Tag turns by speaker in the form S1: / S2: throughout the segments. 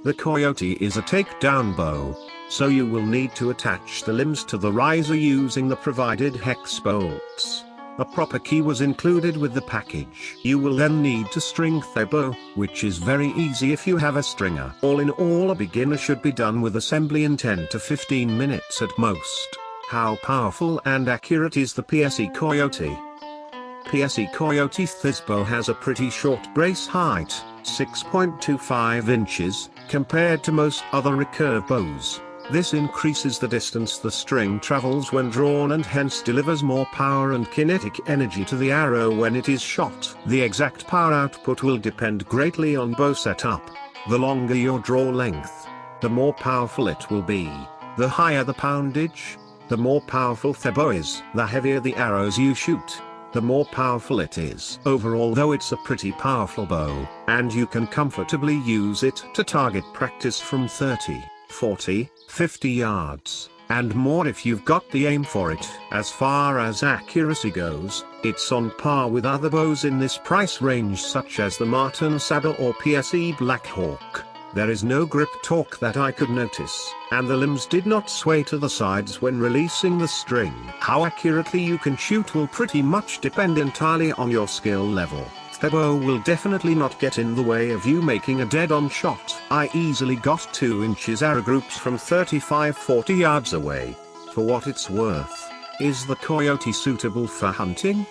S1: The Coyote is a takedown bow, so you will need to attach the limbs to the riser using the provided hex bolts. A proper key was included with the package. You will then need to string the bow, which is very easy if you have a stringer. All in all, a beginner should be done with assembly in 10 to 15 minutes at most. How powerful and accurate is the PSE Coyote? PSE Coyote Thizbow has a pretty short brace height, 6.25 inches, compared to most other recurve bows. This increases the distance the string travels when drawn and hence delivers more power and kinetic energy to the arrow when it is shot. The exact power output will depend greatly on bow setup. The longer your draw length, the more powerful it will be. The higher the poundage, the more powerful the bow is. The heavier the arrows you shoot, the more powerful it is. Overall though, it's a pretty powerful bow, and you can comfortably use it to target practice from 30, 40, 50 yards, and more if you've got the aim for it. As far as accuracy goes, it's on par with other bows in this price range such as the Martin Sabre or PSE Blackhawk. There is no grip torque that I could notice, and the limbs did not sway to the sides when releasing the string. How accurately you can shoot will pretty much depend entirely on your skill level. The bow will definitely not get in the way of you making a dead-on shot. I easily got 2 inches arrow groups from 35-40 yards away. For what it's worth, is the Coyote suitable for hunting?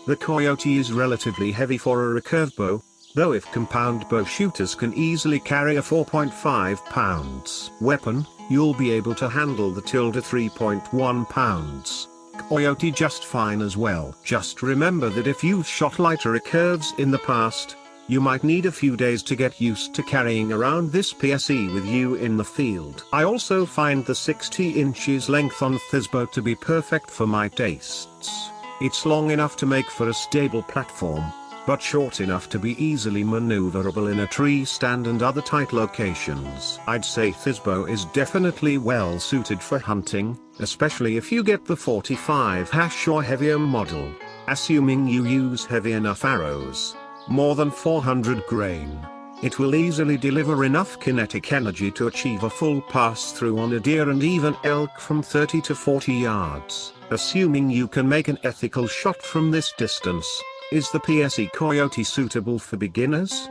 S1: The Coyote is relatively heavy for a recurve bow, though if compound bow shooters can easily carry a 4.5 pounds weapon, you'll be able to handle the tilde 3.1 pounds. Coyote just fine as well. Just remember that if you've shot lighter recurves in the past, you might need a few days to get used to carrying around this PSE with you in the field. I also find the 60 inches length on Thizbow to be perfect for my tastes. It's long enough to make for a stable platform, but short enough to be easily maneuverable in a tree stand and other tight locations. I'd say Thizbow is definitely well suited for hunting, especially if you get the 45 or heavier model, assuming you use heavy enough arrows, more than 400 grain. It will easily deliver enough kinetic energy to achieve a full pass through on a deer and even elk from 30 to 40 yards. Assuming you can make an ethical shot from this distance, is the PSE Coyote suitable for beginners?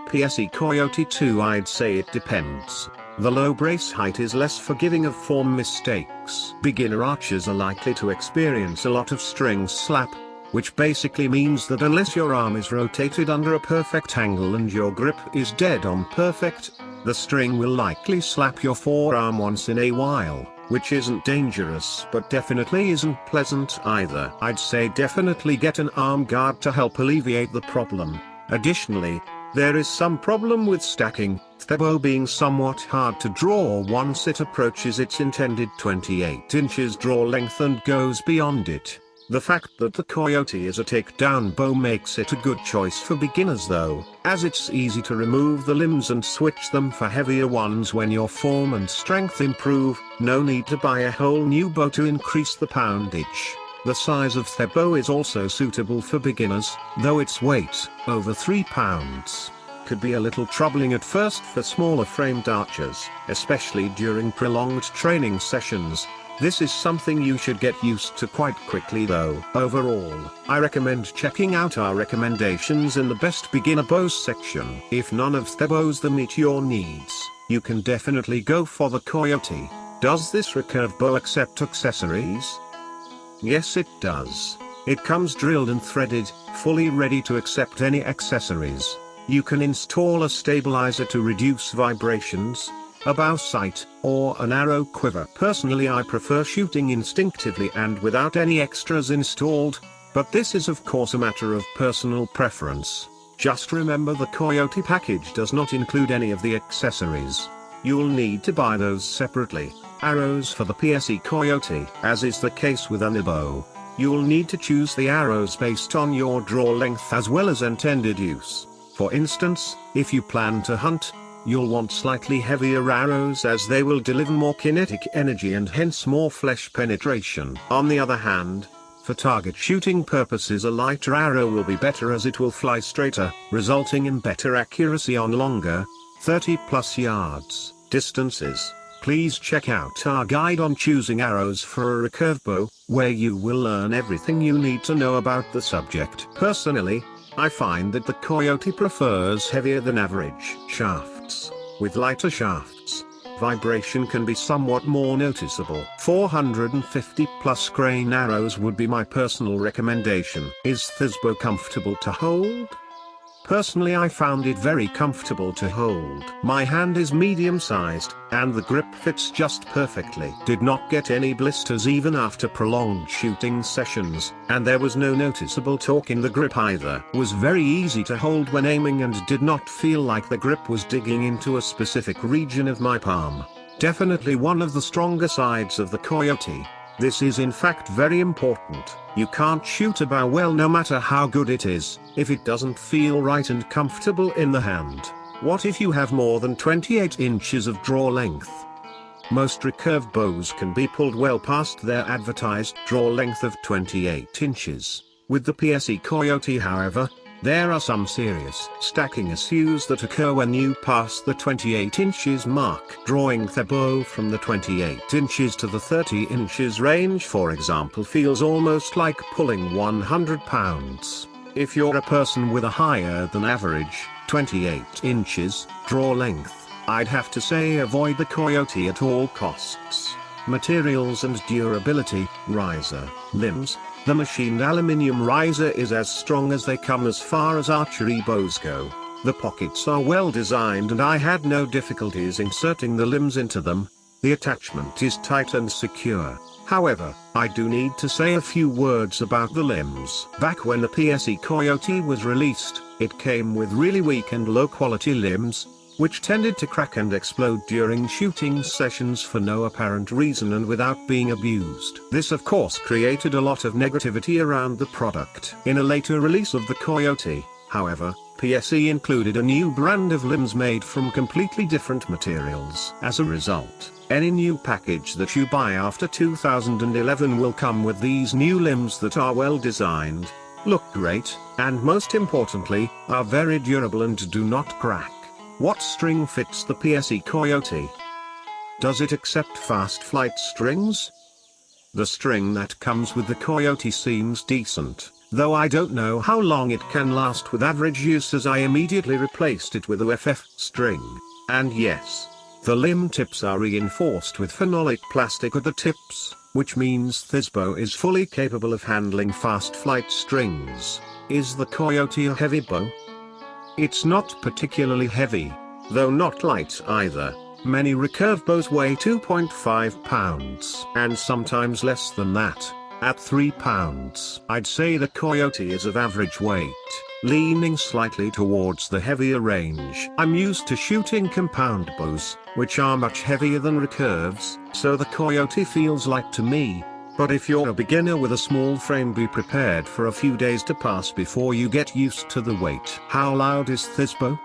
S1: PSE Coyote 2, I'd say it depends. The low brace height is less forgiving of form mistakes. Beginner archers are likely to experience a lot of string slap, which basically means that unless your arm is rotated under a perfect angle and your grip is dead on perfect, the string will likely slap your forearm once in a while, which isn't dangerous but definitely isn't pleasant either. I'd say definitely get an arm guard to help alleviate the problem. Additionally, there is some problem with stacking, the bow being somewhat hard to draw once it approaches its intended 28 inches draw length and goes beyond it. The fact that the Coyote is a takedown bow makes it a good choice for beginners though, as it's easy to remove the limbs and switch them for heavier ones when your form and strength improve. No need to buy a whole new bow to increase the poundage. The size of the bow is also suitable for beginners, though its weight, over 3 pounds, could be a little troubling at first for smaller framed archers, especially during prolonged training sessions. This is something you should get used to quite quickly though. Overall, I recommend checking out our recommendations in the best beginner bows section. If none of the bows that meet your needs, you can definitely go for the Coyote. Does this recurve bow accept accessories? Yes, it does. It comes drilled and threaded, fully ready to accept any accessories. You can install a stabilizer to reduce vibrations, a bow sight, or an arrow quiver. Personally, I prefer shooting instinctively and without any extras installed, but this is of course a matter of personal preference. Just remember the Coyote package does not include any of the accessories. You'll need to buy those separately. Arrows for the PSE Coyote. As is the case with any bow, you'll need to choose the arrows based on your draw length as well as intended use. For instance, if you plan to hunt, you'll want slightly heavier arrows as they will deliver more kinetic energy and hence more flesh penetration. On the other hand, for target shooting purposes, a lighter arrow will be better as it will fly straighter, resulting in better accuracy on longer, 30 plus yards. Distances. Please check out our guide on choosing arrows for a recurve bow, where you will learn everything you need to know about the subject. Personally, I find that the Coyote prefers heavier than average shafts. With lighter shafts, vibration can be somewhat more noticeable. 450 plus grain arrows would be my personal recommendation. Is this bow comfortable to hold? Personally, I found it very comfortable to hold. My hand is medium sized, and the grip fits just perfectly. Did not get any blisters even after prolonged shooting sessions, and there was no noticeable torque in the grip either. Was very easy to hold when aiming and did not feel like the grip was digging into a specific region of my palm. Definitely one of the stronger sides of the Coyote. This is in fact very important. You can't shoot a bow well no matter how good it is, if it doesn't feel right and comfortable in the hand. What if you have more than 28 inches of draw length? Most recurve bows can be pulled well past their advertised draw length of 28 inches. With the PSE Coyote, however, there are some serious stacking issues that occur when you pass the 28 inches mark. Drawing the bow from the 28 inches to the 30 inches range, for example, feels almost like pulling 100 pounds. If you're a person with a higher than average 28 inches draw length, I'd have to say avoid the Coyote at all costs. Materials and durability. Riser, limbs. The machined aluminium riser is as strong as they come as far as archery bows go. The pockets are well designed and I had no difficulties inserting the limbs into them. The attachment is tight and secure. However, I do need to say a few words about the limbs. Back when the PSE Coyote was released, it came with really weak and low quality limbs, which tended to crack and explode during shooting sessions for no apparent reason and without being abused. This of course created a lot of negativity around the product. In a later release of the Coyote, however, PSE included a new brand of limbs made from completely different materials. As a result, any new package that you buy after 2011 will come with these new limbs that are well designed, look great, and most importantly, are very durable and do not crack. What string fits the PSE Coyote? Does it accept fast flight strings? The string that comes with the Coyote seems decent, though I don't know how long it can last with average use, as I immediately replaced it with a FF string. And yes, the limb tips are reinforced with phenolic plastic at the tips, which means this bow is fully capable of handling fast flight strings. Is the Coyote a heavy bow? It's not particularly heavy, though not light either. Many recurve bows weigh 2.5 pounds, and sometimes less than that, at 3 pounds. I'd say the Coyote is of average weight, leaning slightly towards the heavier range. I'm used to shooting compound bows, which are much heavier than recurves, so the Coyote feels light to me. But if you're a beginner with a small frame, be prepared for a few days to pass before you get used to the weight. How loud is this bow?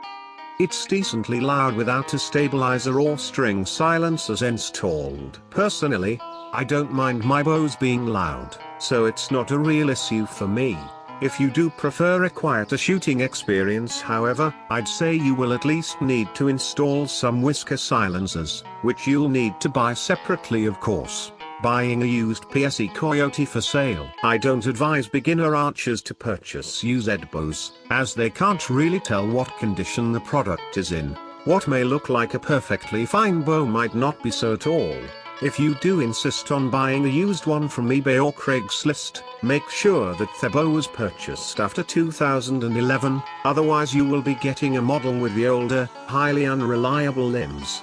S1: It's decently loud without a stabilizer or string silencers installed. Personally, I don't mind my bows being loud, so it's not a real issue for me. If you do prefer a quieter shooting experience, however, I'd say you will at least need to install some whisker silencers, which you'll need to buy separately of course. Buying a used PSE Coyote for sale. I don't advise beginner archers to purchase used bows, as they can't really tell what condition the product is in. What may look like a perfectly fine bow might not be so at all. If you do insist on buying a used one from eBay or Craigslist, make sure that the bow was purchased after 2011, otherwise you will be getting a model with the older, highly unreliable limbs.